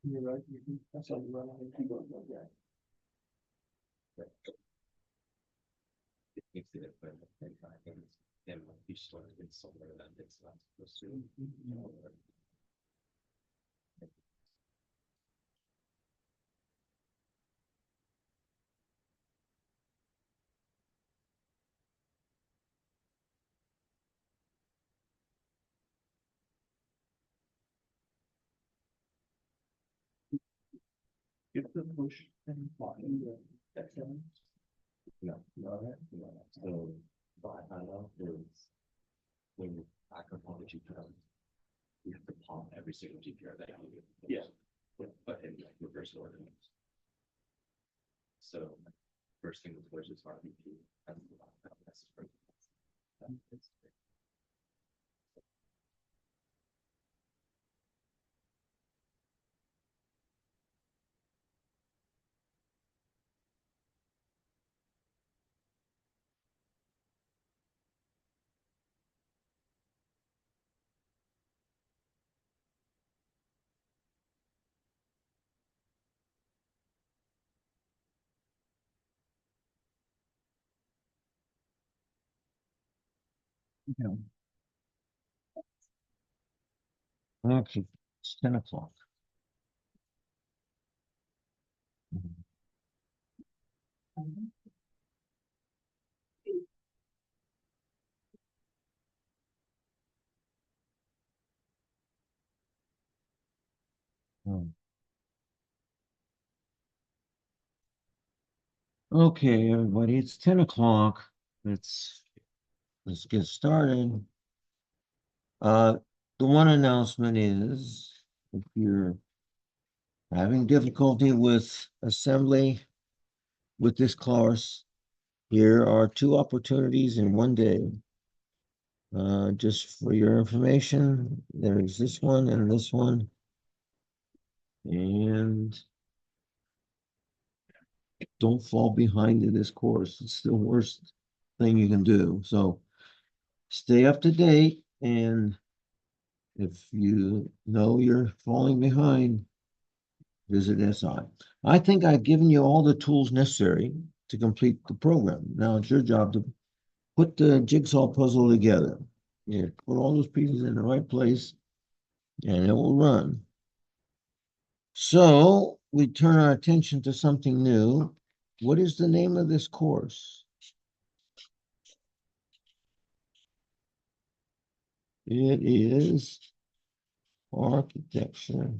You're right. That's how you run on the keyboard. Yeah. It makes it a thing. I think it's them like you start with somewhere that it's not supposed to. Get the push and find the section. No, no. So, but I know is when I can pump the GPR, you have to pump every single GPR that you do. Yeah. But in like reverse order. So first thing was versus RBP. That's first. Yeah. Okay, it's 10 o'clock. Hmm. Okay, everybody, it's 10 o'clock. Let's get started. The one announcement is if you're having difficulty with assembly with this course, here are two opportunities in one day. Just for your information, there's this one and this one. And don't fall behind in this course. It's the worst thing you can do. So stay up to date. And if you know you're falling behind, visit SI. I think I've given you all the tools necessary to complete the program. Now it's your job to put the jigsaw puzzle together. You put all those pieces in the right place and it will run. So we turn our attention to something new. What is the name of this course? It is architecture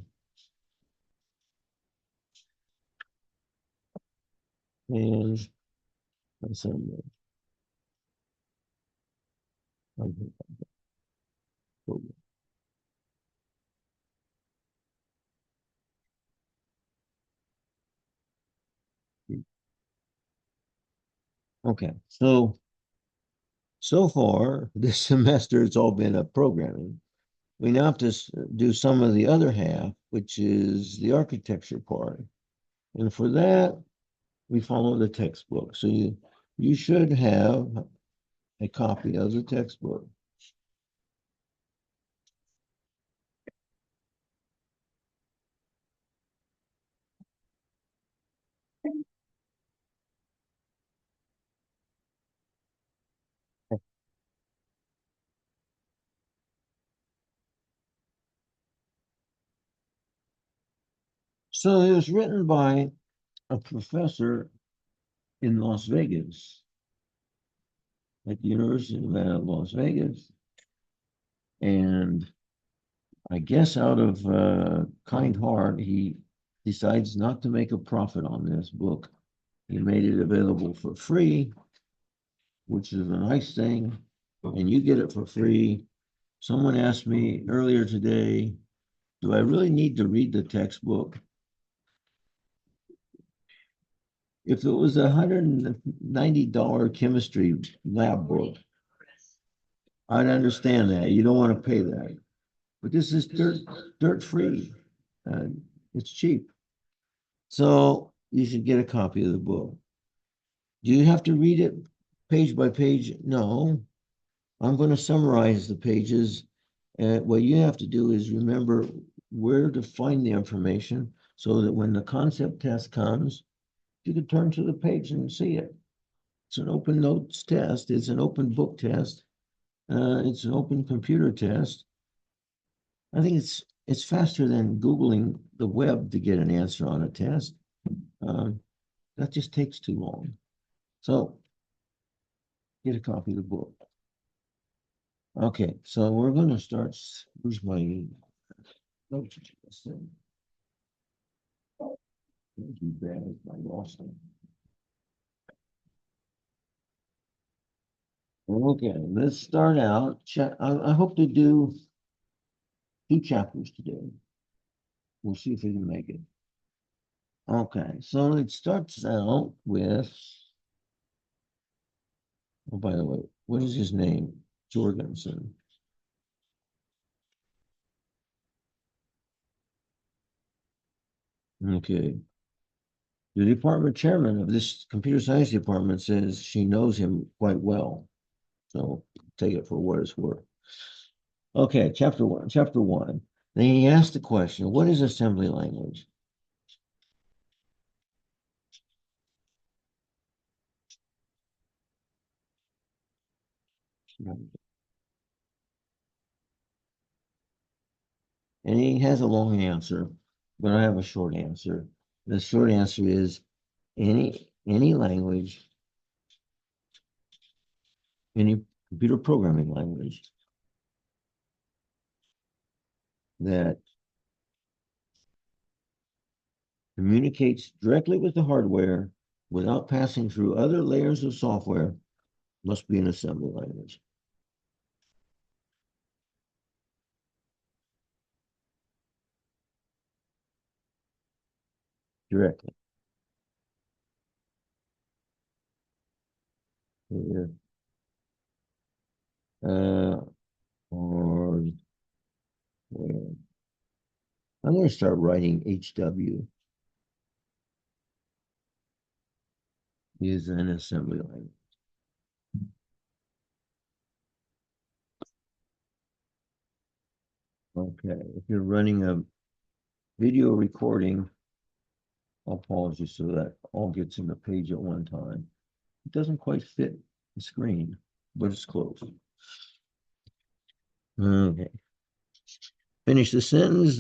and assembly. Okay, so far this semester it's all been a programming. We now have to do some of the other half, which is the architecture part. And for that, we follow the textbook. So you should have a copy of the textbook. So it was written by a professor in Las Vegas, at the University of Las Vegas. And I guess out of kind heart, he decides not to make a profit on this book. He made it available for free, which is a nice thing, and you get it for free. Someone asked me earlier today, do I really need to read the textbook? If it was $190 chemistry lab book, I'd understand that. You don't want to pay that. But this is dirt free. It's cheap. So you should get a copy of the book. Do you have to read it page by page? No. I'm going to summarize the pages. What you have to do is remember where to find the information so that when the concept test comes, you can turn to the page and see it. It's an open notes test. It's an open book test. It's an open computer test. I think it's faster than Googling the web to get an answer on a test. That just takes too long. So get a copy of the book. Okay, so we're going to start. Where's my notes? Too bad I lost them. Okay, let's start out. I hope to do 2 chapters today. We'll see if we can make it. Okay, so it starts out with, oh, by the way, what is his name? Jorgensen. Okay. The department chairman of this computer science department says she knows him quite well. So take it for what it's worth. Okay, chapter one. Then he asked the question, what is assembly language? And he has a long answer, but I have a short answer. The short answer is any language, any computer programming language that communicates directly with the hardware without passing through other layers of software must be an assembly language. Directly. Yeah. Or where? I'm going to start writing HW is an assembly language. Okay, if you're running a video recording, I'll pause you so that all gets in the page at one time. It doesn't quite fit the screen, but it's close. Okay. Finish the sentence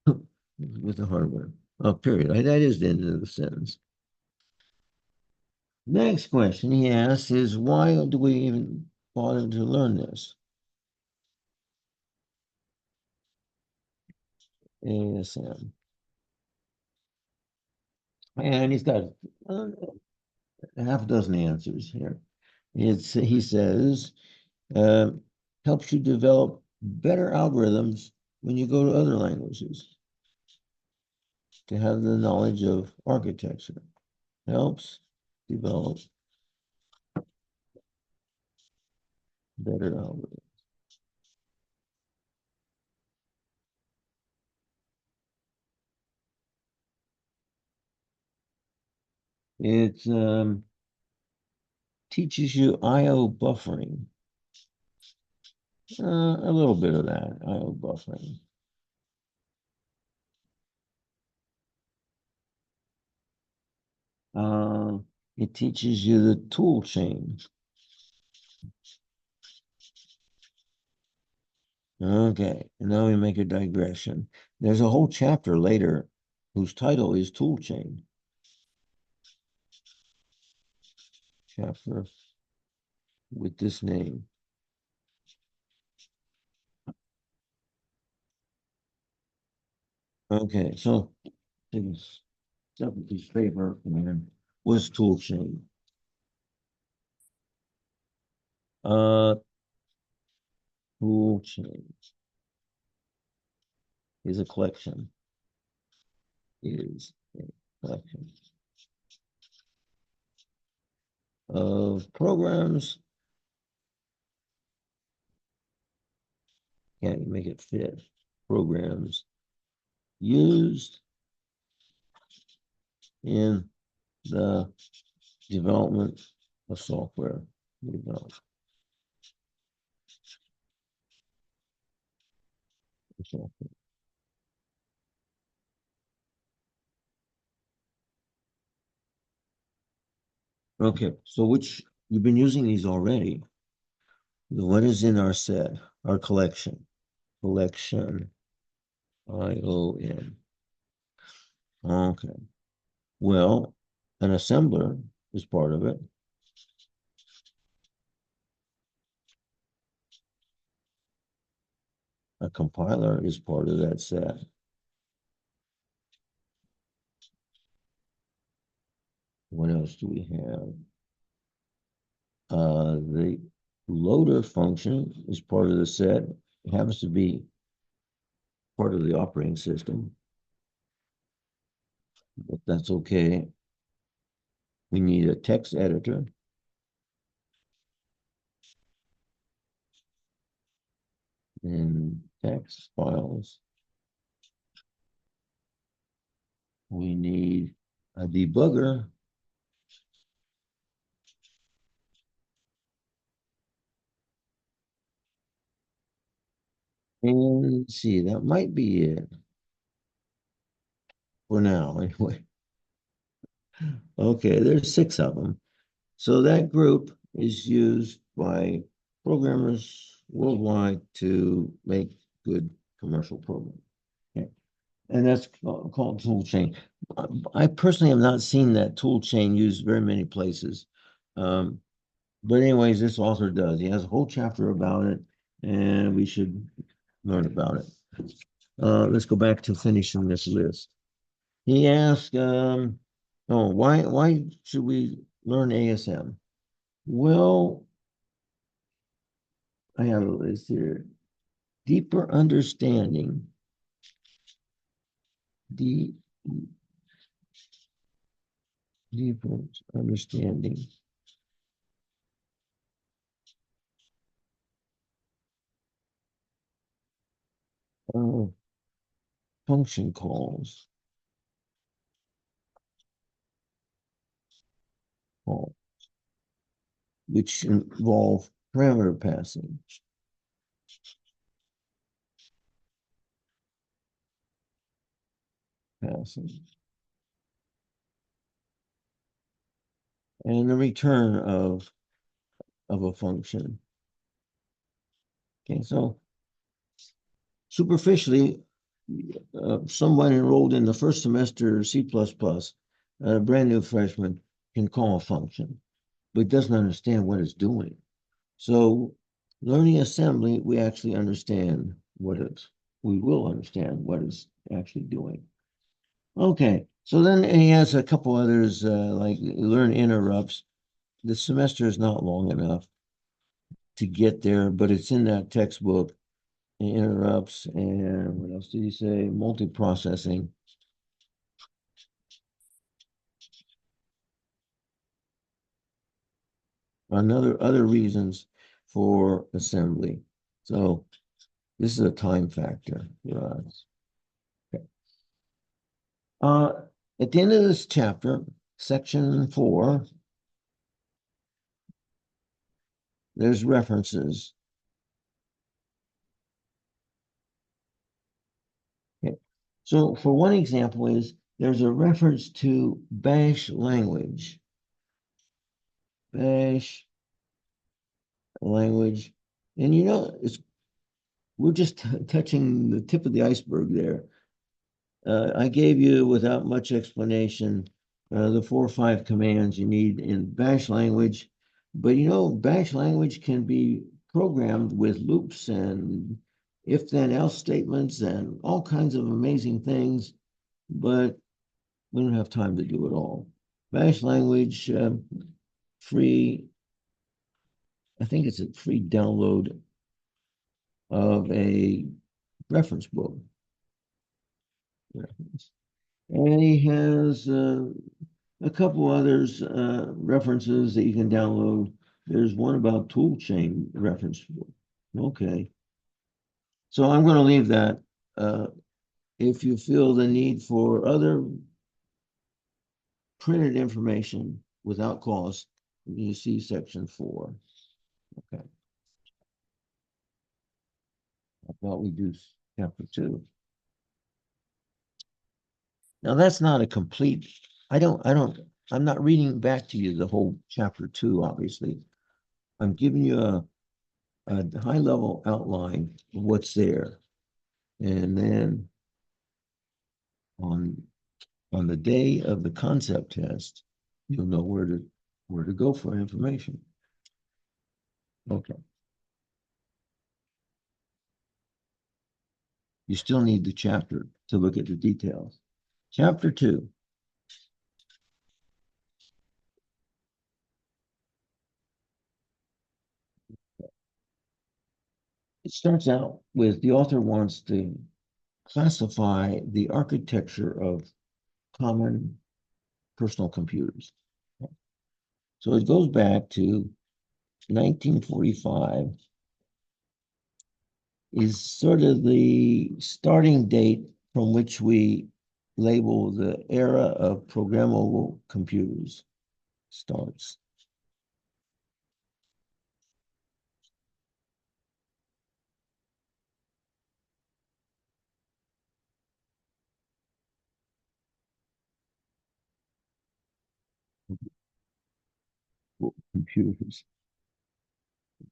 with the hardware. Oh, period. That is the end of the sentence. Next question he asks is, why do we even bother to learn this? ASM. And he's got a half dozen answers here. He says, helps you develop better algorithms when you go to other languages. To have the knowledge of architecture helps develop better algorithms. It teaches you I/O buffering. A little bit of that, I/O buffering. It teaches you the tool chain. Okay, and now we make a digression. There's a whole chapter later whose title is tool chain. Chapter with this name. Okay, so his favorite was tool chain. Tool chain is a collection. Is a collection of programs. Can't make it fit. Programs used in the development of software. Okay, so which you've been using these already. What is in our set, our collection? Collection, ION. Okay. Well, an assembler is part of it. A compiler is part of that set. What else do we have? The loader function is part of the set. It happens to be part of the operating system, but that's okay. We need a text editor. And text files. We need a debugger. And let's see, that might be it for now, anyway. Okay, there's 6 of them. So that group is used by programmers worldwide to make good commercial programs. Okay. And that's called tool chain. I personally have not seen that tool chain used very many places. But anyways, this author does. He has a whole chapter about it, and we should learn about it. Let's go back to finishing this list. He asked, why should we learn ASM? Well, I have a list here. Deeper understanding. Deeper understanding of function calls. Which involve parameter passing. And the return of a function. Okay, so superficially, someone enrolled in the first semester C++, a brand new freshman, can call a function, but doesn't understand what it's doing. So learning assembly, we actually understand we will understand what it's actually doing. Okay, so then he has a couple others, like learn interrupts. The semester is not long enough to get there, but it's in that textbook. Interrupts, and what else did he say? Multiprocessing. Other reasons for assembly. So this is a time factor for us. Okay. At the end of this chapter, section 4, there's references. Okay. So for one example is there's a reference to Bash language. Bash language. And we're just touching the tip of the iceberg there. I gave you, without much explanation, the 4 or 5 commands you need in Bash language. But Bash language can be programmed with loops and if-then-else statements and all kinds of amazing things, but we don't have time to do it all. Bash language, free, I think it's a free download of a reference book. And he has a couple others references that you can download. There's one about toolchain reference. Okay. So I'm going to leave that. If you feel the need for other printed information without cost, you see section 4. Okay. I thought we do chapter 2. Now that's not a complete, I'm not reading back to you the whole chapter 2, obviously. I'm giving you a high level outline of what's there. And then on the day of the concept test, you'll know where to go for information. Okay. You still need the chapter to look at the details. Chapter 2. It starts out with the author wants to classify the architecture of common personal computers. So it goes back to 1945 is sort of the starting date from which we label the era of programmable computers starts. Computers.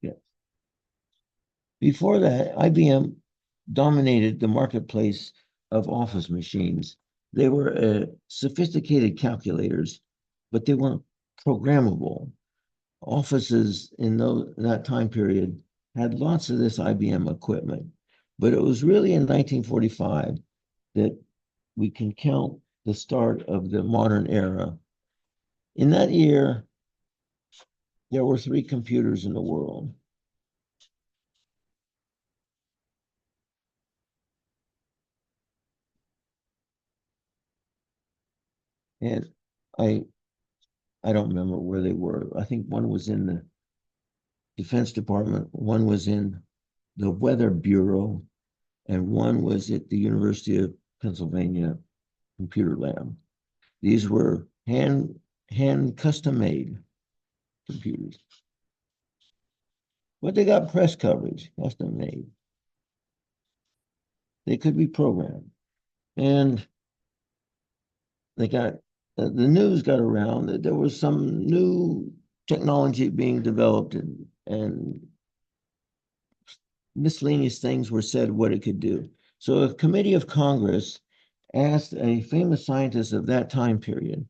Yeah. Before that, IBM dominated the marketplace of office machines. They were sophisticated calculators, but they weren't programmable. Offices in that time period had lots of this IBM equipment, but it was really in 1945 that we can count the start of the modern era. In that year, there were 3 computers in the world. And I don't remember where they were. I think one was in the Defense Department, one was in the Weather Bureau, and one was at the University of Pennsylvania Computer Lab. These were hand custom made computers. But they got press coverage, custom made. They could be programmed. And they got, the news got around that there was some new technology being developed and miscellaneous things were said what it could do. So a committee of Congress asked a famous scientist of that time period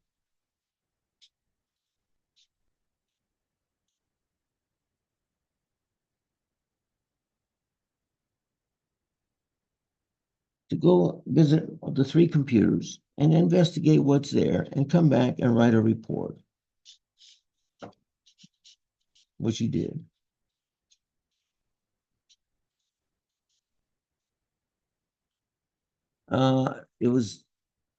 to go visit the 3 computers and investigate what's there and come back and write a report, which he did. It was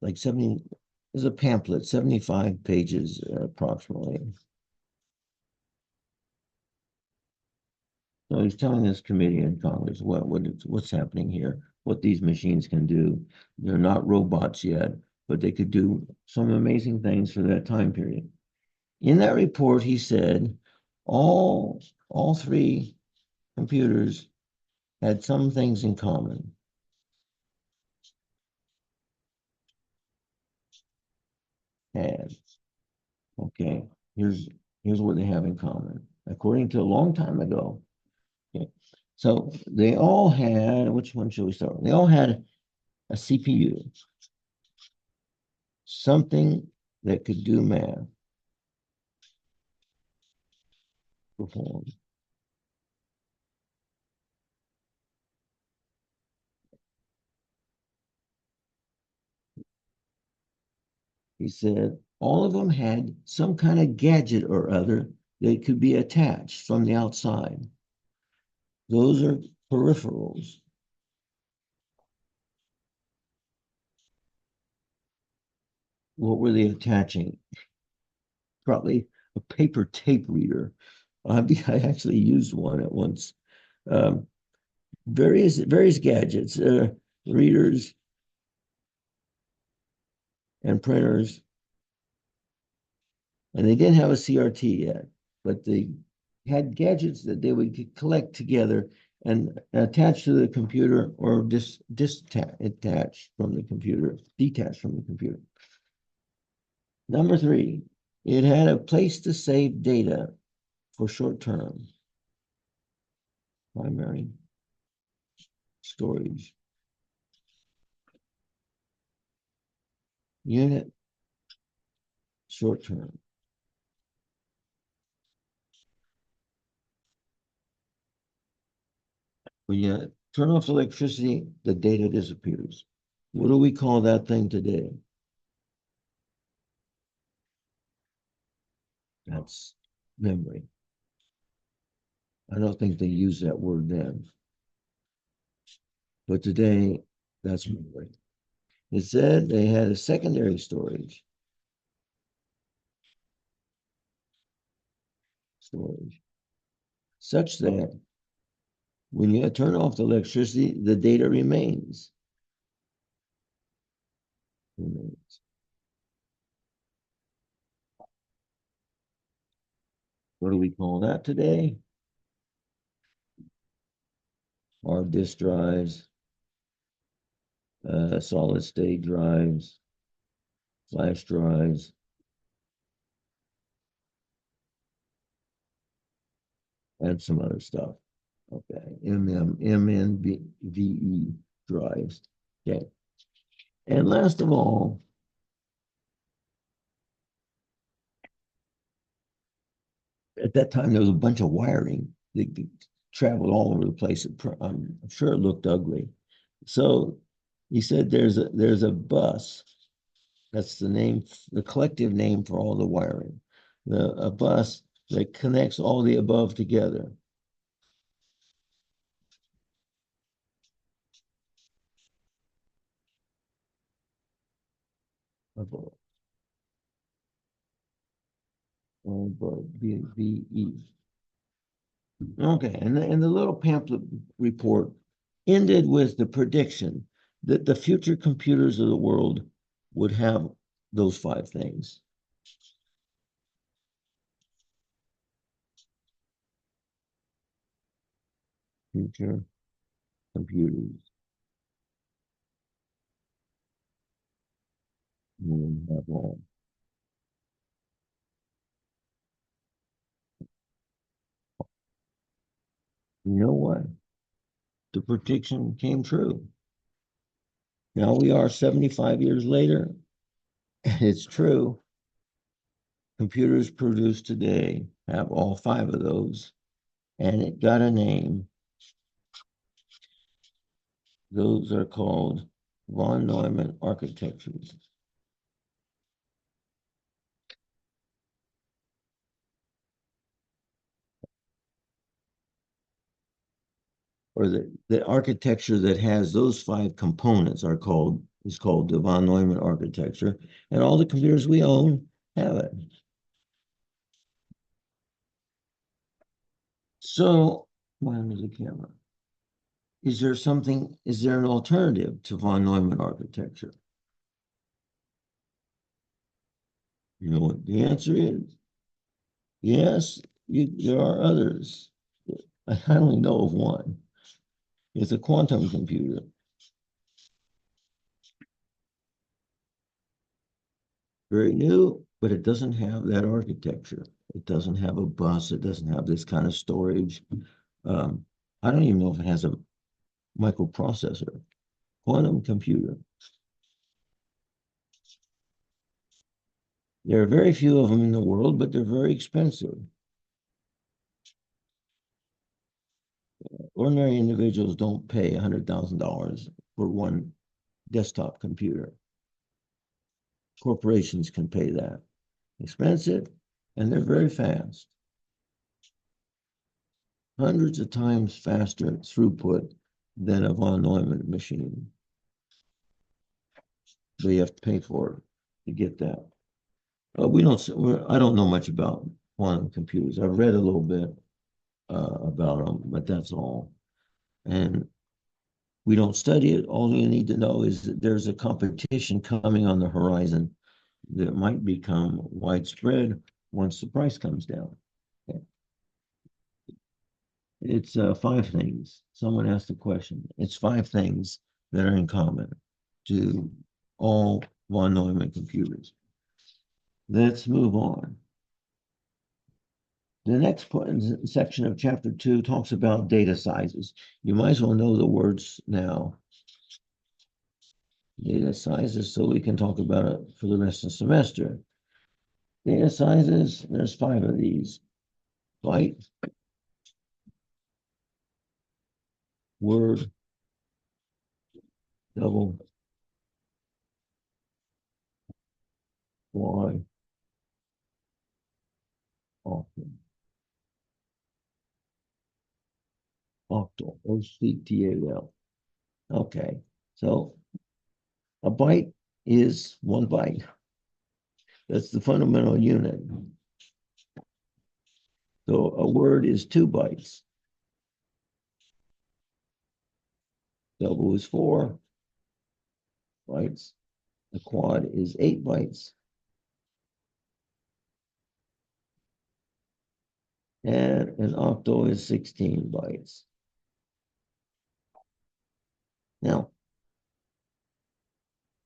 like 70, it was a pamphlet, 75 pages approximately. So he's telling this committee in Congress what's happening here, what these machines can do. They're not robots yet, but they could do some amazing things for that time period. In that report, he said all 3 computers had some things in common. Had. Okay, here's what they have in common. According to a long time ago. Okay. So they all had, which one should we start with? They all had a CPU, something that could do math, perform. He said all of them had some kind of gadget or other that could be attached from the outside. Those are peripherals. What were they attaching? Probably a paper tape reader. I actually used one at once. Various gadgets, readers and printers, and they didn't have a CRT yet, but they had gadgets that they would collect together and attached to the computer or detached from the computer, detached from the computer. Number 3, it had a place to save data for short term. Primary storage unit, short term. When you turn off electricity, the data disappears. What do we call that thing today? That's memory. I don't think they use that word then. But today, that's memory. It said they had a secondary storage. Such that when you turn off the electricity, the data remains. What do we call that today? Hard disk drives, solid state drives, flash drives, and some other stuff. Okay, MNVE drives. Okay, and last of all, at that time there was a bunch of wiring that traveled all over the place. I'm sure it looked ugly. So he said there's a bus. That's the name, the collective name for all the wiring. A bus that connects all the above together. Above. BVE. Okay, and the little pamphlet report ended with the prediction that the future computers of the world would have those 5 things. Future computers will have all. You know what? The prediction came true. Now we are 75 years later, and it's true. Computers produced today have all 5 of those, and it got a name. Those are called von Neumann architectures. Or the architecture that has those 5 components is called the von Neumann architecture, and all the computers we own have it. So, where is the camera? Is there an alternative to von Neumann architecture? You know what the answer is? Yes, there are others. I only know of one. It's a quantum computer. Very new, but it doesn't have that architecture. It doesn't have a bus. It doesn't have this kind of storage. I don't even know if it has a microprocessor. Quantum computer. There are very few of them in the world, but they're very expensive. Ordinary individuals don't pay $100,000 for one desktop computer. Corporations can pay that. Expensive, and they're very fast. Hundreds of times faster throughput than a von Neumann machine. But you have to pay for it to get that. I don't know much about quantum computers. I've read a little bit about them, but that's all. And we don't study it. All you need to know is that there's a competition coming on the horizon that might become widespread once the price comes down. Okay. It's five things. Someone asked a question. It's five things that are in common to all von Neumann computers. Let's move on. The next section of chapter 2 talks about data sizes. You might as well know the words now. Data sizes, so we can talk about it for the rest of the semester. Data sizes, there's five of these. Byte, word, double, quad, octal. Octal, O-C-T-A-L. Okay, so a byte is one byte. That's the fundamental unit. So a word is 2 bytes. Double is 4 bytes. A quad is 8 bytes. And an octal is 16 bytes. Now,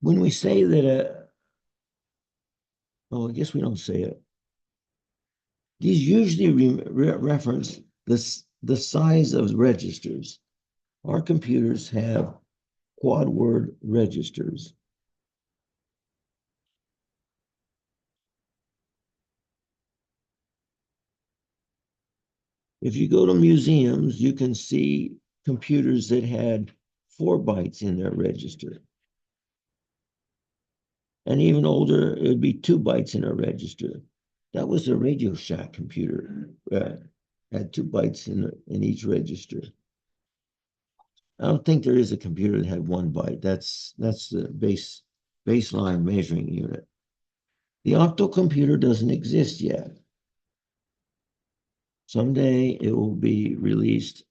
when we say that I guess we don't say it. These usually reference the size of registers. Our computers have quad word registers. If you go to museums, you can see computers that had 4 bytes in their register. And even older, it would be 2 bytes in a register. That was a Radio Shack computer. Had 2 bytes in each register. I don't think there is a computer that had 1 byte. That's the baseline measuring unit. The octal computer doesn't exist yet. Someday it will be released.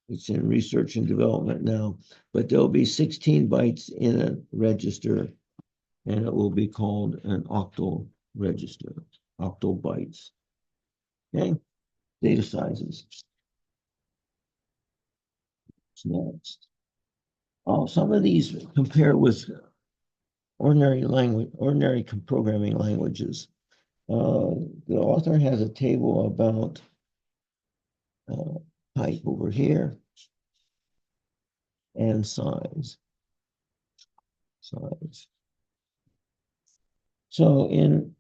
It's in research and development now, but there'll be 16 bytes in a register, and it will be called an octal register, octal bytes. Okay, data sizes. What's next? Oh, some of these compare with ordinary programming languages. The author has a table about height over here and size. So in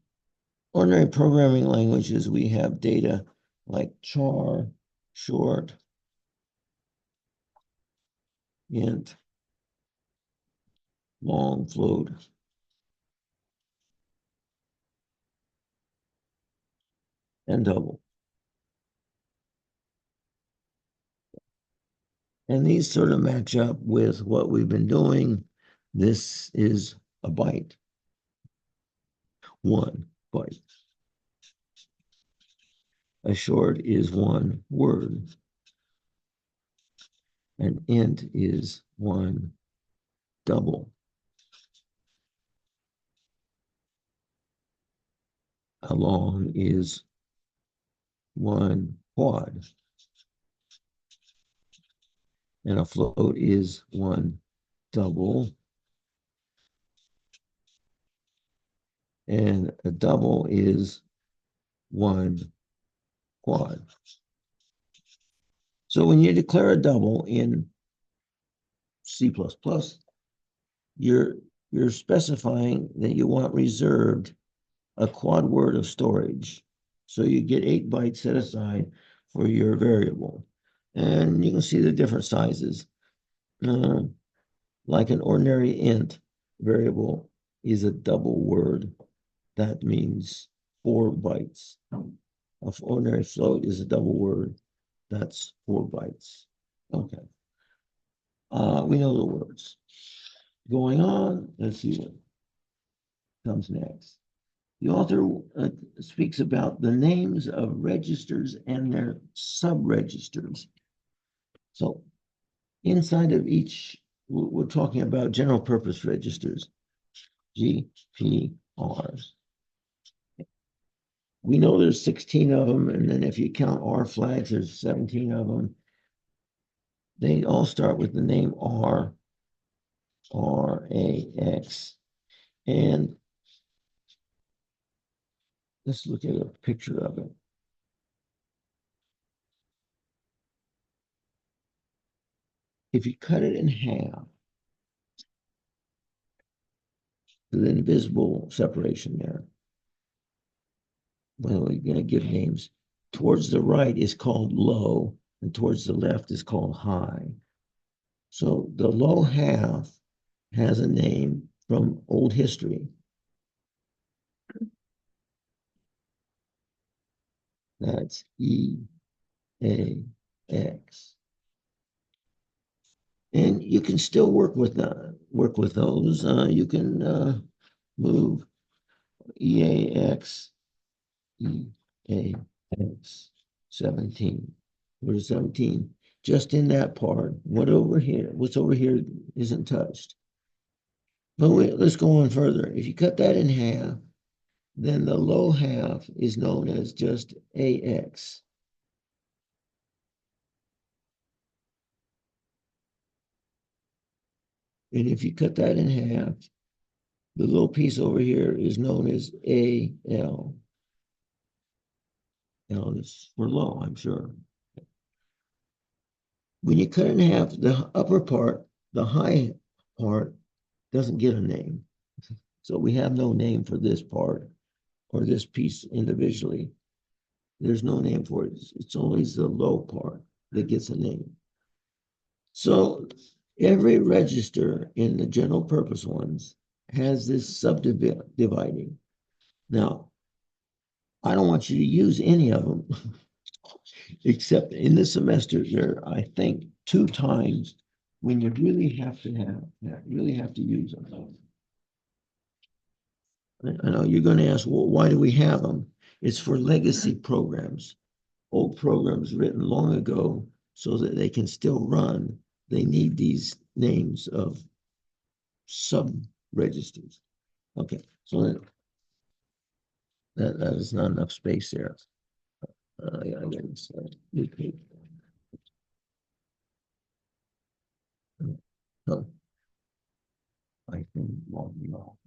ordinary programming languages, we have data like char, short, int, long, float, and double. And these sort of match up with what we've been doing. This is a byte. 1 byte. A short is 1 word. An int is 1 double. A long is 1 quad. And a float is 1 double. And a double is 1 quad. So when you declare a double in C++, you're specifying that you want reserved a quad word of storage. So you get 8 bytes set aside for your variable. And you can see the different sizes. Like an ordinary int variable is a double word. That means 4 bytes. An ordinary float is a double word. That's 4 bytes. Okay. We know the words. Going on, let's see what comes next. The author speaks about the names of registers and their subregisters. So inside of each, we're talking about general purpose registers, GPRs. We know there's 16 of them, and then if you count R flags, there's 17 of them. they all start with the name RAX. And let's look at a picture of it. If you cut it in half, the invisible separation there. Well, we're going to give names. Towards the right is called low, and towards the left is called high. So the low half has a name from old history. That's EAX. And you can still work with those. You can move EAX, EAX 17. Where's 17? Just in that part. What's over here isn't touched. But wait, let's go on further. If you cut that in half, then the low half is known as just AX. And if you cut that in half, the little piece over here is known as AL. L is for low, I'm sure. When you cut it in half, the upper part, the high part, doesn't get a name. So we have no name for this part or this piece individually. There's no name for it. It's always the low part that gets a name. So every register in the general purpose ones has this subdividing. Now, I don't want you to use any of them, except in the semester there, I think 2 times when you really have to use them. I know you're going to ask, well, why do we have them? It's for legacy programs, old programs written long ago so that they can still run. They need these names of sub-registers. Okay, so that is not enough space there. I guess, no, I can log me off.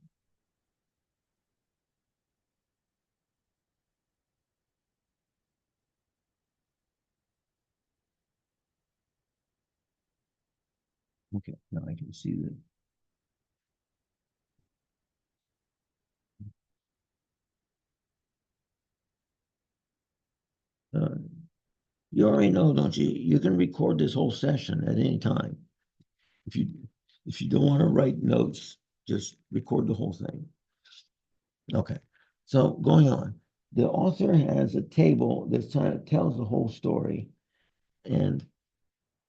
Okay, now I can see that. You already know, don't you? You can record this whole session at any time. If you don't want to write notes, just record the whole thing. Okay, so going on. The author has a table that tells the whole story, and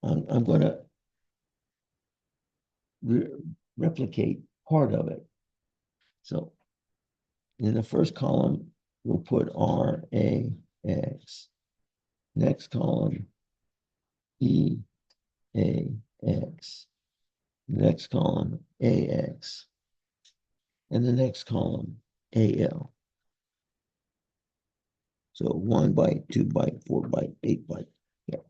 I'm going to replicate part of it. So in the first column, we'll put RAX. Next column, EAX. Next column, AX. And the next column, AL. So 1 byte, 2 byte, 4 byte, 8 byte. Yeah.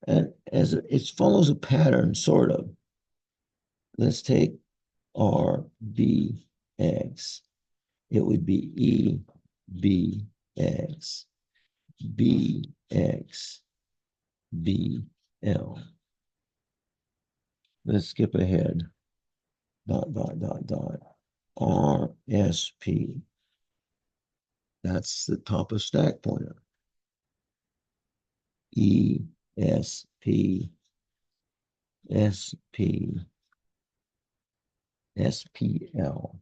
And as it follows a pattern, sort of. Let's take RBX. It would be EBX, BX, BL. Let's skip ahead. Dot, dot, dot, dot. RSP. That's the top of stack pointer. ESP, SP, SPL.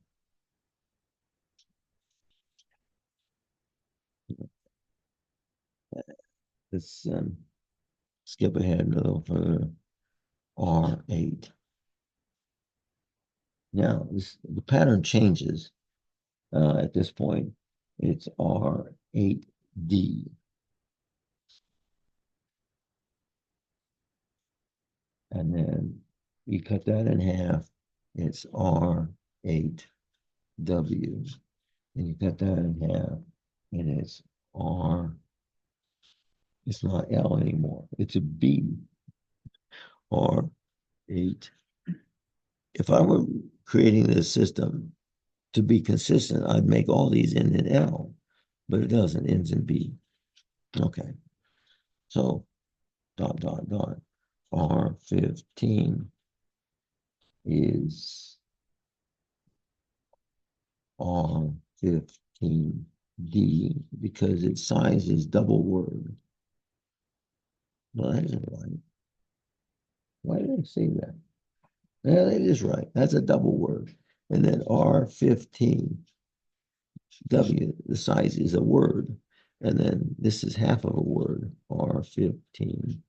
Let's skip ahead a little further. R8. Now, the pattern changes at this point. It's R8D. And then you cut that in half. It's R8W. And you cut that in half, and it's R. It's not L anymore. It's a B. R8. If I were creating this system to be consistent, I'd make all these end in L, but it doesn't, ends in B. Okay. So dot, dot, dot. R15 is R15D because its size is double word. No, that isn't right. Why did I say that? Yeah, that is right. That's a double word. And then R15, W, the size is a word. And then this is half of a word, R15B.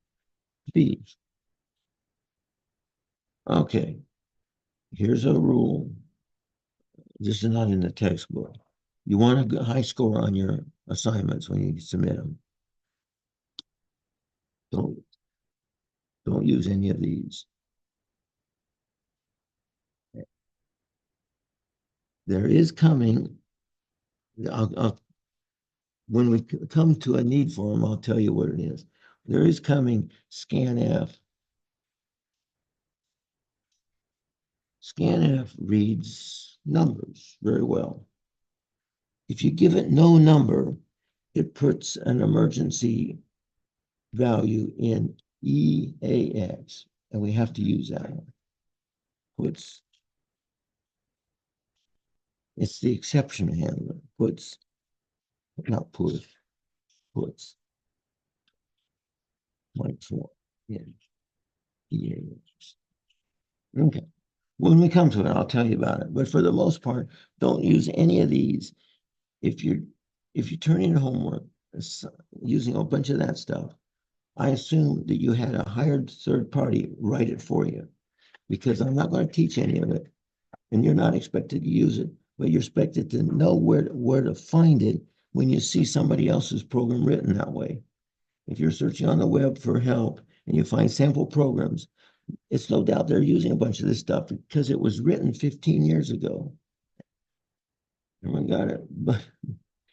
Okay, here's a rule. This is not in the textbook. You want a high score on your assignments when you submit them. Don't use any of these. There is coming, when we come to a need for them, I'll tell you what it is. There is coming scanf. Scanf reads numbers very well. If you give it no number, it puts an emergency value in EAX, and we have to use that one. It's the exception handler. Puts like for in EAX. Okay. When we come to it, I'll tell you about it. But for the most part, don't use any of these. If you turn in homework using a bunch of that stuff, I assume that you had a hired third party write it for you, because I'm not going to teach any of it, and you're not expected to use it, but you're expected to know where to find it when you see somebody else's program written that way. If you're searching on the web for help and you find sample programs, it's no doubt they're using a bunch of this stuff because it was written 15 years ago. Everyone got it, but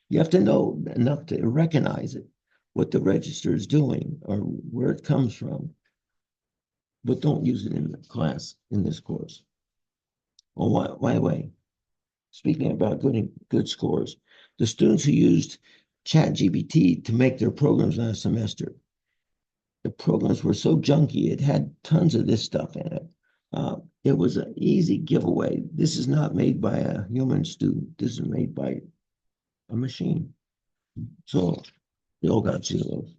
you have to know enough to recognize it, what the register is doing or where it comes from. But don't use it in the class, in this course. Oh, by the way, speaking about good scores, the students who used ChatGPT to make their programs last semester, the programs were so junky, it had tons of this stuff in it. It was an easy giveaway. This is not made by a human student. This is made by a machine. So they all got zeros.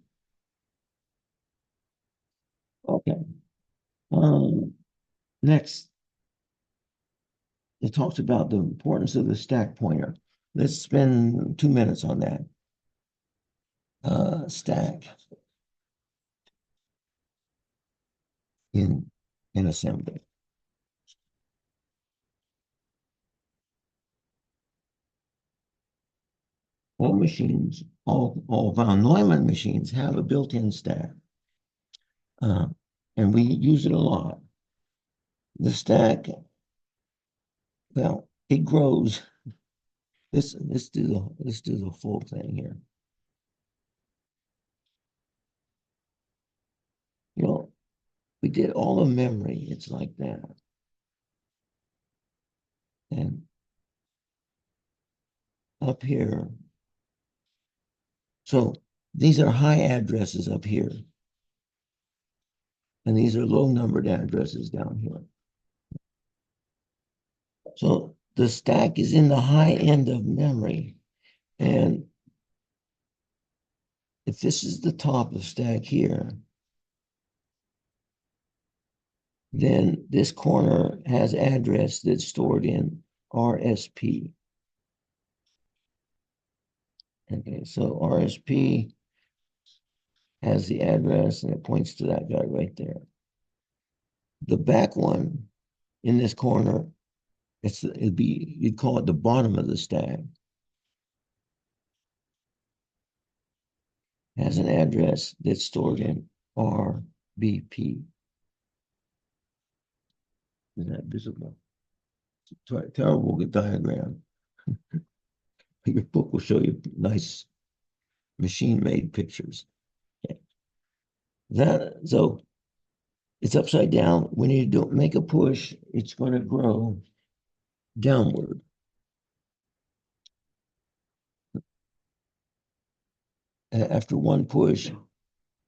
Okay. Next, it talks about the importance of the stack pointer. Let's spend 2 minutes on that. Stack in assembly. All machines, all von Neumann machines have a built-in stack. And we use it a lot. The stack, well, it grows. Let's do the full thing here. You know, we did all the memory. It's like that. And up here, so these are high addresses up here. And these are low numbered addresses down here. So the stack is in the high end of memory. And if this is the top of stack here, then this corner has address that's stored in RSP. Okay, so RSP has the address and it points to that guy right there. The back one in this corner, you'd call it the bottom of the stack. Has an address that's stored in RBP. Is that visible? Terrible diagram. Your book will show you nice machine-made pictures. Okay. So it's upside down. When you don't make a push, it's going to grow downward. After one push,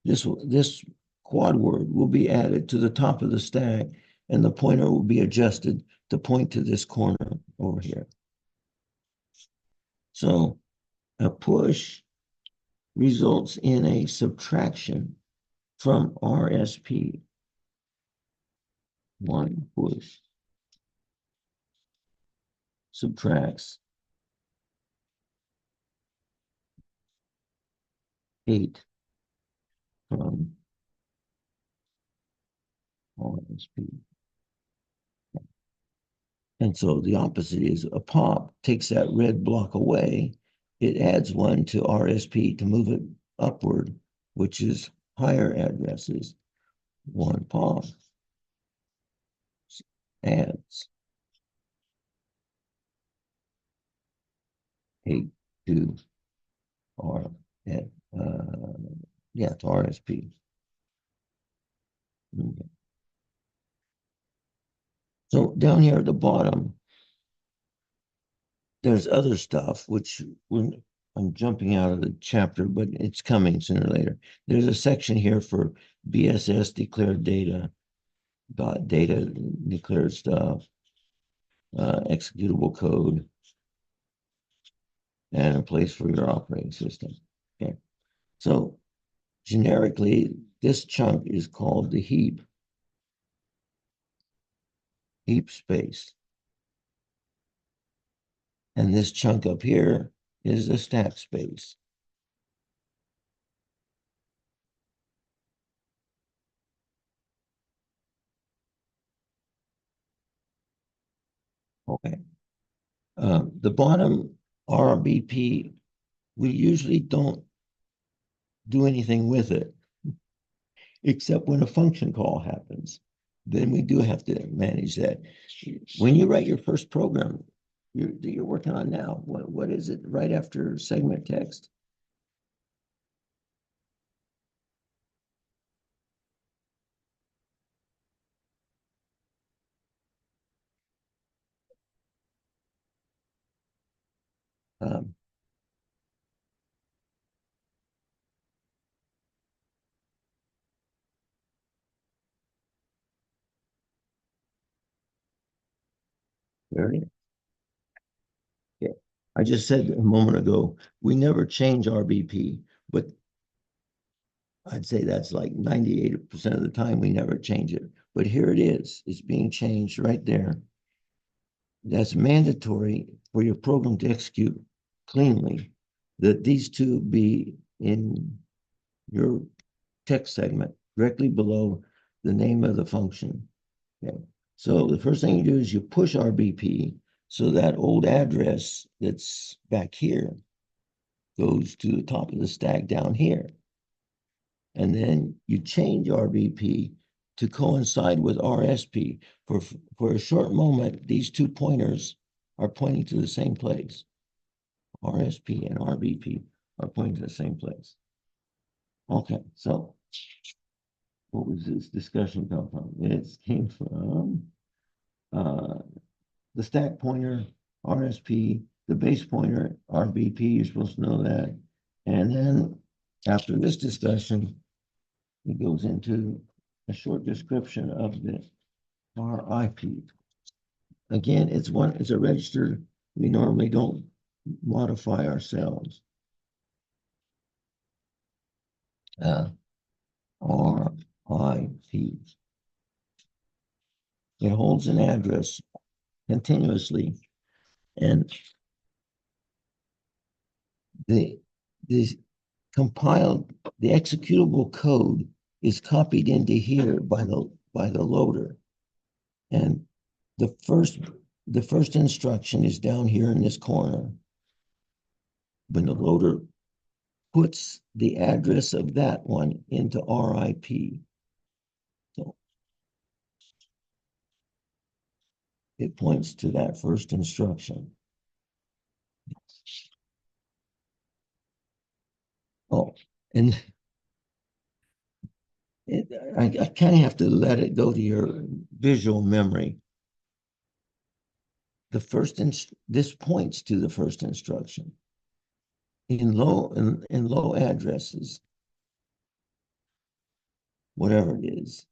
this quad word will be added to the top of the stack, and the pointer will be adjusted to point to this corner over here. So a push results in a subtraction from RSP. One push subtracts 8 from RSP. And so the opposite is a pop takes that red block away. It adds 1 to RSP to move it upward, which is higher addresses. One pop adds 8 to R, to RSP. Okay. So down here at the bottom, there's other stuff, which I'm jumping out of the chapter, but it's coming sooner or later. There's a section here for BSS declared data, data declared stuff, executable code, and a place for your operating system. Okay. So generically, this chunk is called the heap space. And this chunk up here is the stack space. Okay. The bottom RBP, we usually don't do anything with it, except when a function call happens. Then we do have to manage that. When you write your first program you're working on now, what is it right after segment text? Um, there it is. Okay. I just said a moment ago, we never change RBP, but I'd say that's like 98% of the time we never change it. But here it is. It's being changed right there. That's mandatory for your program to execute cleanly, that these two be in your text segment directly below the name of the function. Okay. So the first thing you do is you push RBP, so that old address that's back here goes to the top of the stack down here. And then you change RBP to coincide with RSP. For a short moment, these two pointers are pointing to the same place. RSP and RBP are pointing to the same place. Okay, so what was this discussion come from? It came from the stack pointer, RSP, the base pointer, RBP, you're supposed to know that. And then after this discussion, it goes into a short description of the RIP. Again, it's a register we normally don't modify ourselves. RIP. It holds an address continuously, and the compiled, the executable code is copied into here by the loader. And the first instruction is down here in this corner. When the loader puts the address of that one into RIP. So it points to that first instruction. Oh, and I kind of have to let it go to your visual memory. This points to the first instruction. In low addresses, whatever it is,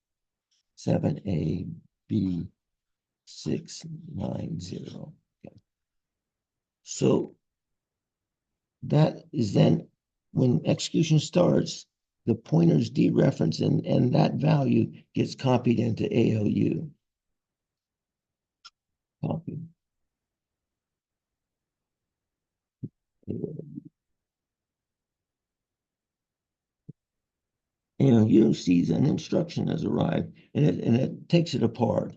7A, B, 690. Okay. So that is then when execution starts, the pointer's dereferenced and that value gets copied into ALU. Copy. ALU sees an instruction has arrived and it takes it apart.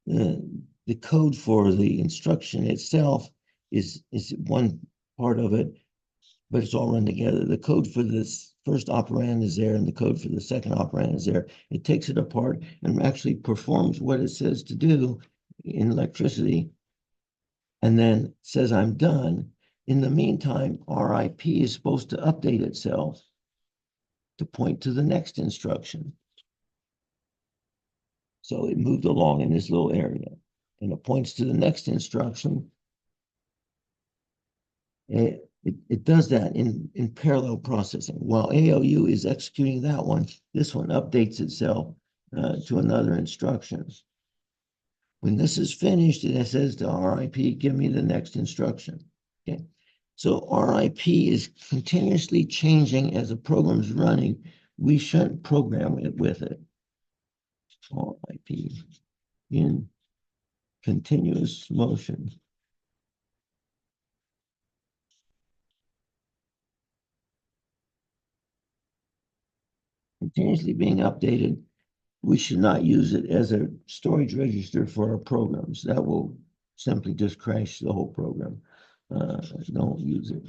The code for the instruction itself is one part of it, but it's all run together. The code for this first operand is there and the code for the second operand is there. It takes it apart and actually performs what it says to do in electricity and then says, I'm done. In the meantime, RIP is supposed to update itself to point to the next instruction. So it moved along in this little area and it points to the next instruction. It does that in parallel processing. While ALU is executing that one, this one updates itself to another instruction. When this is finished, it says to RIP, give me the next instruction. Okay. So RIP is continuously changing as the program's running. We shouldn't program it with it. RIP in continuous motion. Continuously being updated. We should not use it as a storage register for our programs. That will simply just crash the whole program. Don't use it.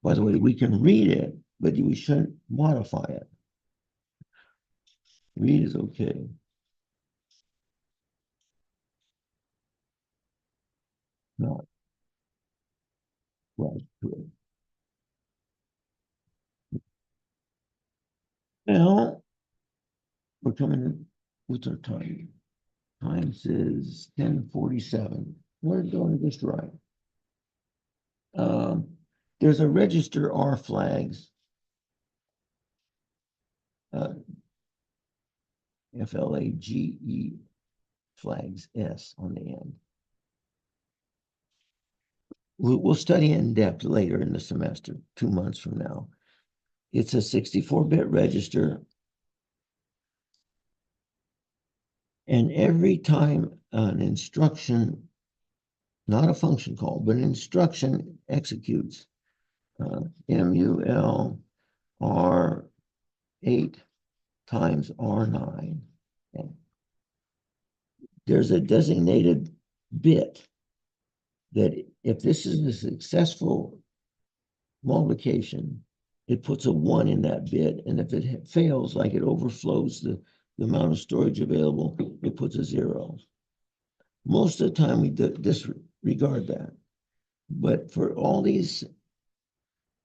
By the way, we can read it, but we shouldn't modify it. Read is okay. Not right to it. Now, we're coming in. What's our time? Time says 10:47. We're doing just right. There's a register R flags. FLAGE flags S on the end. We'll study in depth later in the semester, 2 months from now. It's a 64-bit register. And every time an instruction, not a function call, but an instruction executes, MUL R8 times R9. Okay. There's a designated bit that if this is a successful multiplication, it puts a 1 in that bit. And if it fails, like it overflows the amount of storage available, it puts a 0. Most of the time we disregard that. But for all these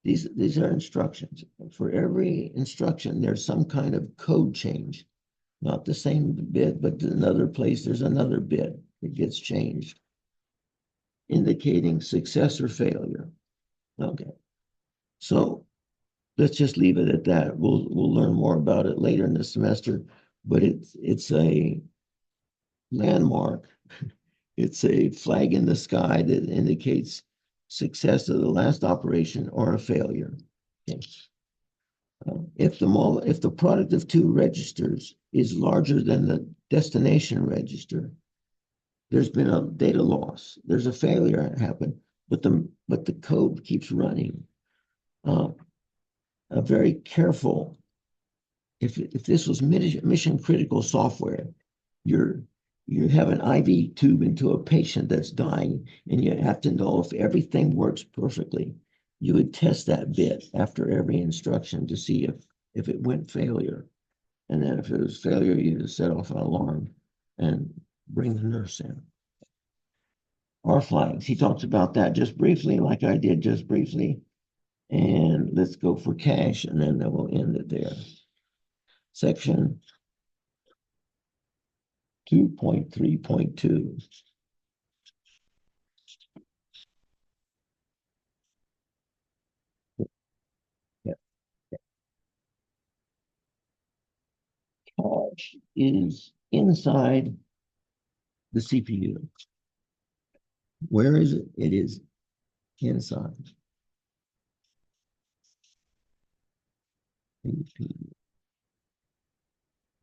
are instructions. For every instruction, there's some kind of code change. Not the same bit, but another place, there's another bit that gets changed, indicating success or failure. Okay. So let's just leave it at that. We'll learn more about it later in the semester, but it's a landmark. It's a flag in the sky that indicates success of the last operation or a failure. Okay. If the product of two registers is larger than the destination register, there's been a data loss. There's a failure happened, but the code keeps running. Very careful. If this was mission critical software, you have an IV tube into a patient that's dying, and you have to know if everything works perfectly. You would test that bit after every instruction to see if it went failure. And then if it was failure, you just set off an alarm and bring the nurse in. R flags, he talks about that just briefly, like I did just briefly. And let's go for cache, and then we'll end it there. Section 2.3.2. Yeah. Cache is inside the CPU. Where is it? It is inside.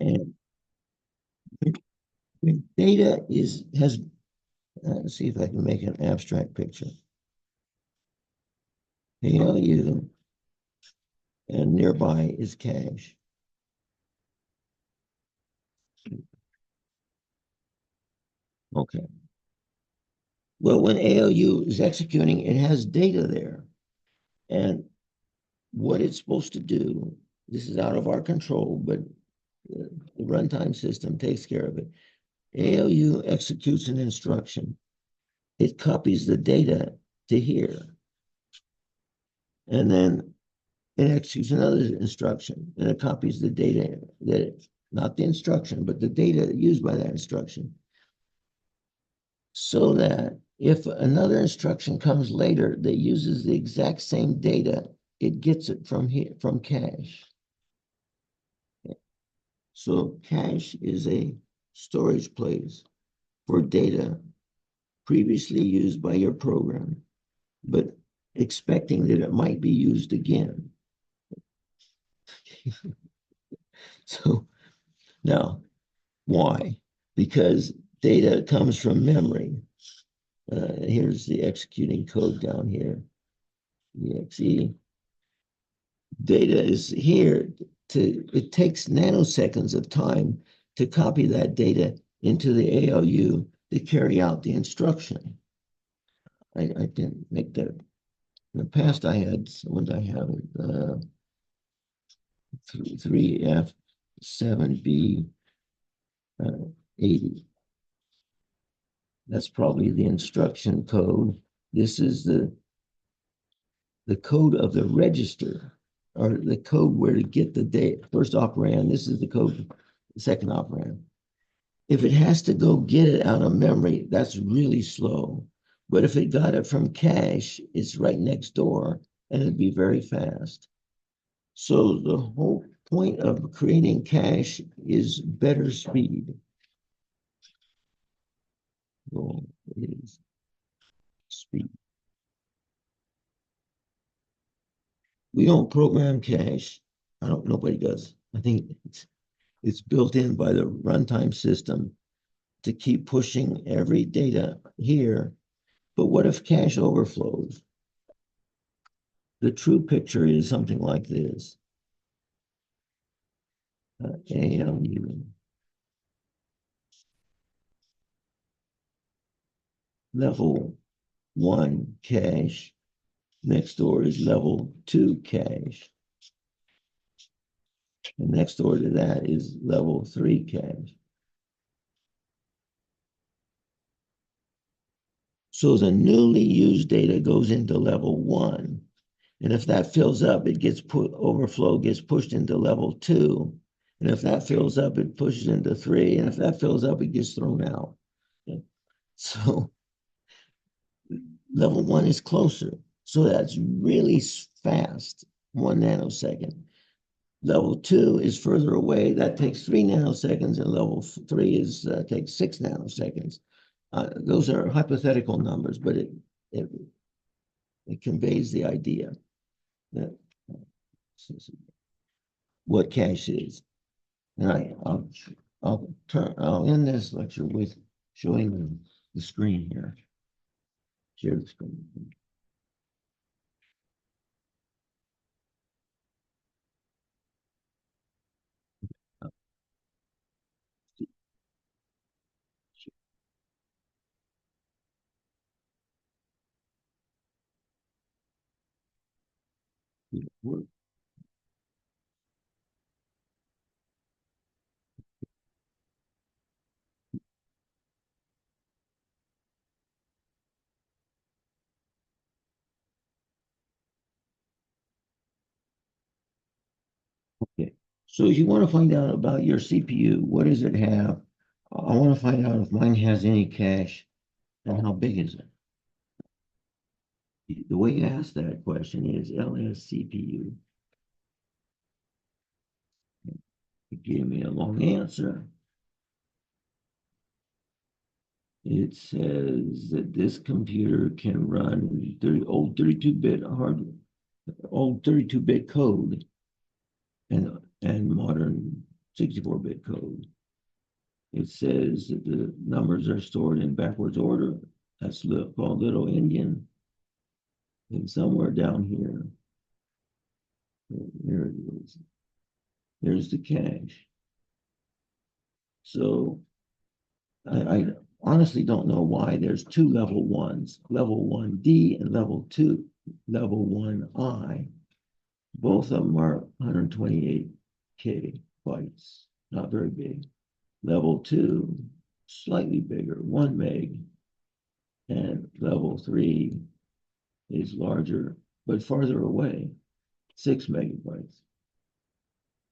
And when data has, let's see if I can make an abstract picture. ALU and nearby is cache. Okay. Well, when ALU is executing, it has data there. And what it's supposed to do, this is out of our control, but the runtime system takes care of it. ALU executes an instruction. It copies the data to here. And then it executes another instruction, and it copies the data not the instruction, but the data used by that instruction. So that if another instruction comes later that uses the exact same data, it gets it from here, from cache. So cache is a storage place for data previously used by your program, but expecting that it might be used again. So now, why? Because data comes from memory. Here's the executing code down here. exe. Data is here it takes nanoseconds of time to copy that data into the ALU to carry out the instruction. I didn't make that. In the past, I had, what did I have? 3F7B 80. That's probably the instruction code. This is the code of the register, or the code where to get the data. First operand, this is the code, the second operand. If it has to go get it out of memory, that's really slow. But if it got it from cache, it's right next door, and it'd be very fast. So the whole point of creating cache is better speed. Well, it is speed. We don't program cache. Nobody does. I think it's built in by the runtime system to keep pushing every data here. But what if cache overflows? The true picture is something like this. ALU level 1 cache. Next door is level 2 cache. And next door to that is level 3 cache. So the newly used data goes into level 1. And if that fills up, it gets overflow gets pushed into level 2. And if that fills up, it pushes into 3. And if that fills up, it gets thrown out. Okay. So level 1 is closer. So that's really fast, 1 nanosecond. Level 2 is further away. That takes 3 nanoseconds, and level 3 takes 6 nanoseconds. Those are hypothetical numbers, but it conveys the idea that what cache is. And I'll end this lecture with showing the screen here. Share the screen. So if you want to find out about your CPU, what does it have? I want to find out if mine has any cache and how big is it? The way you ask that question is ls CPU. It gave me a long answer. It says that this computer can run old 32-bit hardware, old 32-bit code, and modern 64-bit code. It says that the numbers are stored in backwards order. That's called Little Indian. And somewhere down here, there it is. There's the cache. So I honestly don't know why there's two level ones, level 1D and level 2, level 1I. Both of them are 128K bytes, not very big. Level 2, slightly bigger, 1 meg. And level 3 is larger, but farther away, 6 megabytes.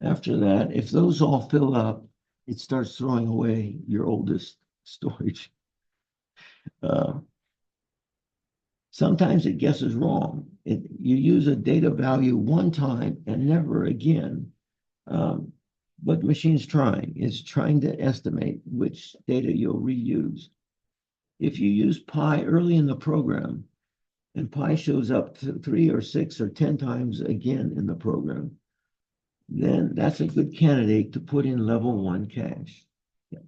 After that, if those all fill up, it starts throwing away your oldest storage. Sometimes it guesses wrong. You use a data value one time and never again. But the machine's trying. It's trying to estimate which data you'll reuse. If you use pi early in the program, and pi shows up 3 or 6 or 10 times again in the program, then that's a good candidate to put in level 1 cache. Yeah.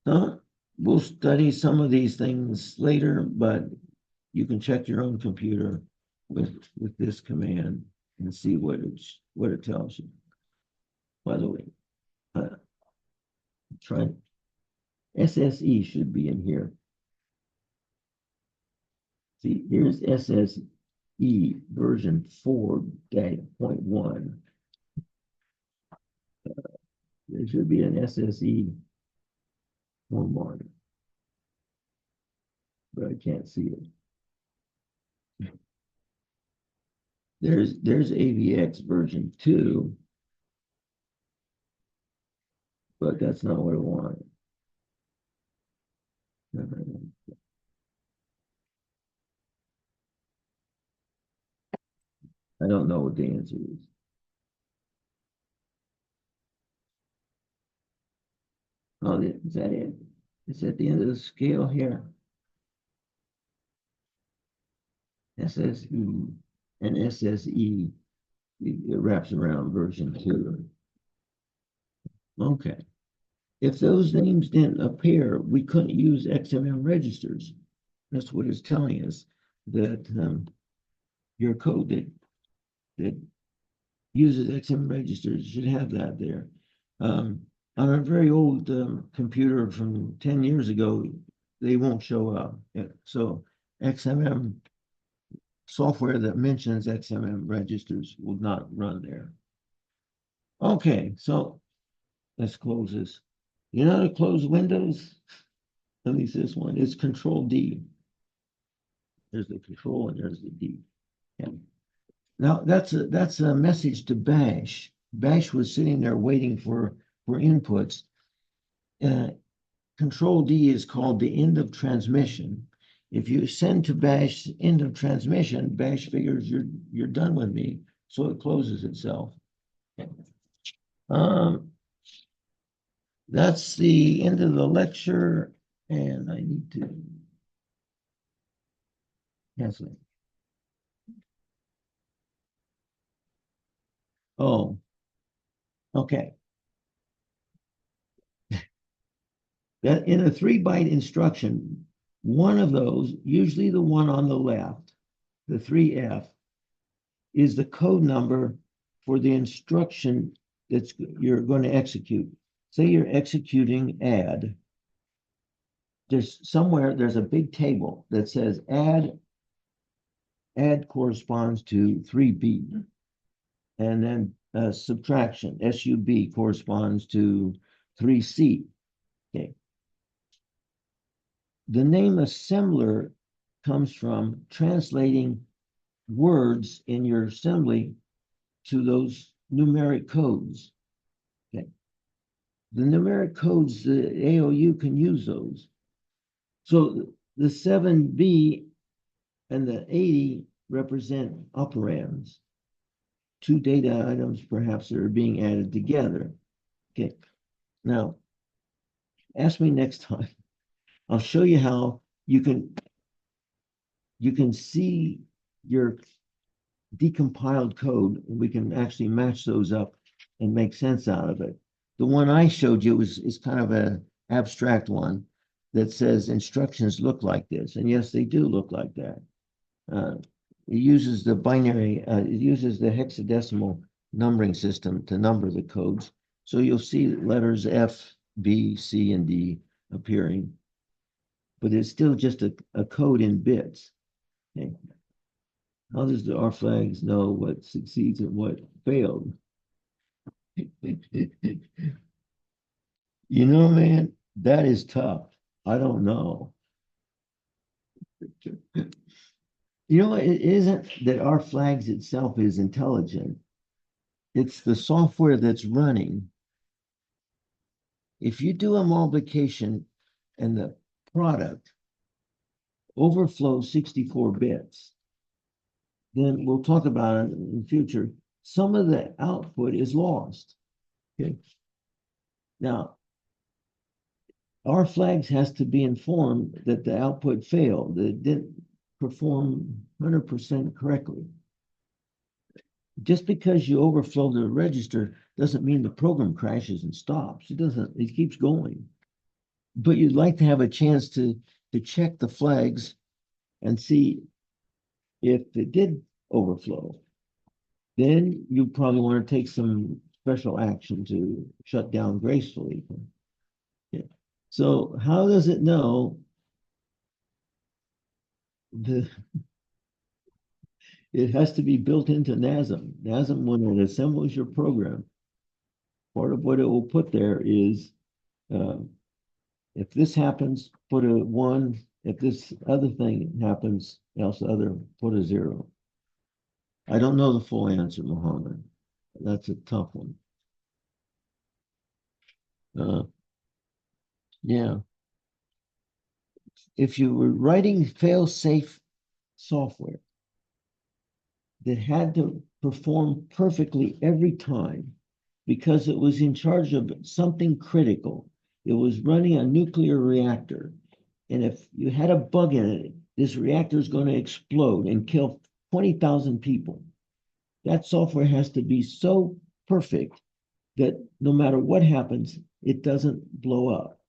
So we'll study some of these things later, but you can check your own computer with this command and see what it tells you. By the way, try SSE should be in here. See, here's SSE version 4.1. There should be an SSE home marker, but I can't see it. There's AVX version 2, but that's not what I want. I don't know what the answer is. Oh, is that it? It's at the end of the scale here. SSE and SSE, it wraps around version 2. Okay. If those names didn't appear, we couldn't use XMM registers. That's what it's telling us, that your code that uses XMM registers should have that there. On a very old computer from 10 years ago, they won't show up. So XMM software that mentions XMM registers will not run there. Okay, so let's close this. You know how to close Windows? At least this one is Control D. There's the control and there's the D. Yeah. Now that's a message to Bash. Bash was sitting there waiting for inputs. Control D is called the end of transmission. If you send to Bash end of transmission, Bash figures you're done with me, so it closes itself. That's the end of the lecture, and I need to cancel it. Oh, okay. That in a 3-byte instruction, one of those, usually the one on the left, the 3F, is the code number for the instruction you're going to execute. Say you're executing add. There's a big table that says add corresponds to 3B. And then subtraction, SUB, corresponds to 3C. Okay. The name assembler comes from translating words in your assembly to those numeric codes. the numeric codes, the AOU can use those. So the 7B and the 80 represent operands. Two data items perhaps that are being added together. Okay, now ask me next time. I'll show you how you can see your decompiled code. We can actually match those up and make sense out of it. The one I showed you is kind of an abstract one that says instructions look like this. And yes, they do look like that. It uses the binary, it uses the hexadecimal numbering system to number the codes. So you'll see letters F, B, C, and D appearing, but it's still just a code in bits. Okay. How does the R flags know what succeeds and what failed? You know, man, that is tough. I don't know. You know, it isn't that R flags itself is intelligent. It's the software that's running. If you do a multiplication and the product overflows 64 bits, then we'll talk about it in the future. Some of the output is lost. Okay. Now, R flags has to be informed that the output failed, that it didn't perform 100% correctly. Just because you overflow the register doesn't mean the program crashes and stops. It doesn't, it keeps going. But you'd like to have a chance to check the flags and see if it did overflow. Then you probably want to take some special action to shut down gracefully. Yeah. So how does it know it has to be built into NASM. NASM, when it assembles your program, part of what it will put there is if this happens, put a 1. If this other thing happens, else other, put a 0. I don't know the full answer, Mohammed. That's a tough one. Yeah. If you were writing fail-safe software that had to perform perfectly every time because it was in charge of something critical, it was running a nuclear reactor, and if you had a bug in it, this reactor is going to explode and kill 20,000 people. That software has to be so perfect that no matter what happens, it doesn't blow up.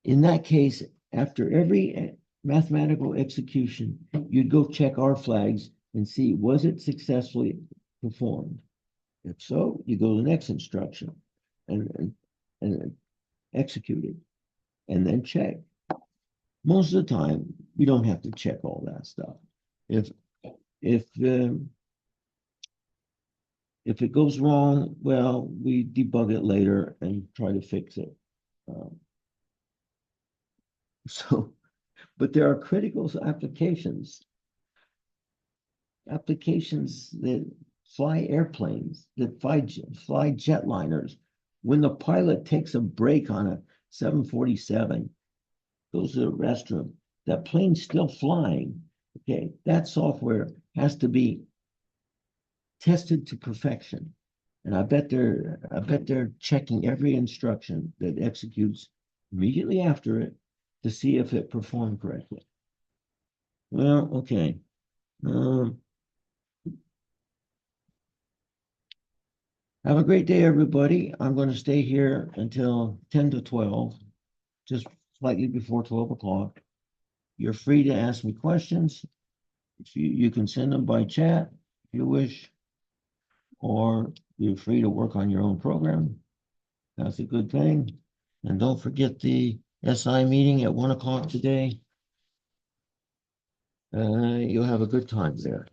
In that case, after every mathematical execution, you'd go check R flags and see, was it successfully performed? If so, you go to the next instruction and execute it, and then check. Most of the time, we don't have to check all that stuff. If it goes wrong, well, we debug it later and try to fix it. But there are critical applications that fly airplanes, that fly jetliners. When the pilot takes a break on a 747, goes to the restroom, that plane's still flying. Okay, that software has to be tested to perfection. And I bet they're checking every instruction that executes immediately after it to see if it performed correctly. Well, okay. Have a great day, everybody. I'm going to stay here until 10 to 12, just slightly before 12 o'clock. You're free to ask me questions. You can send them by chat if you wish, or you're free to work on your own program. That's a good thing. And don't forget the SI meeting at 1 o'clock today. You'll have a good time there.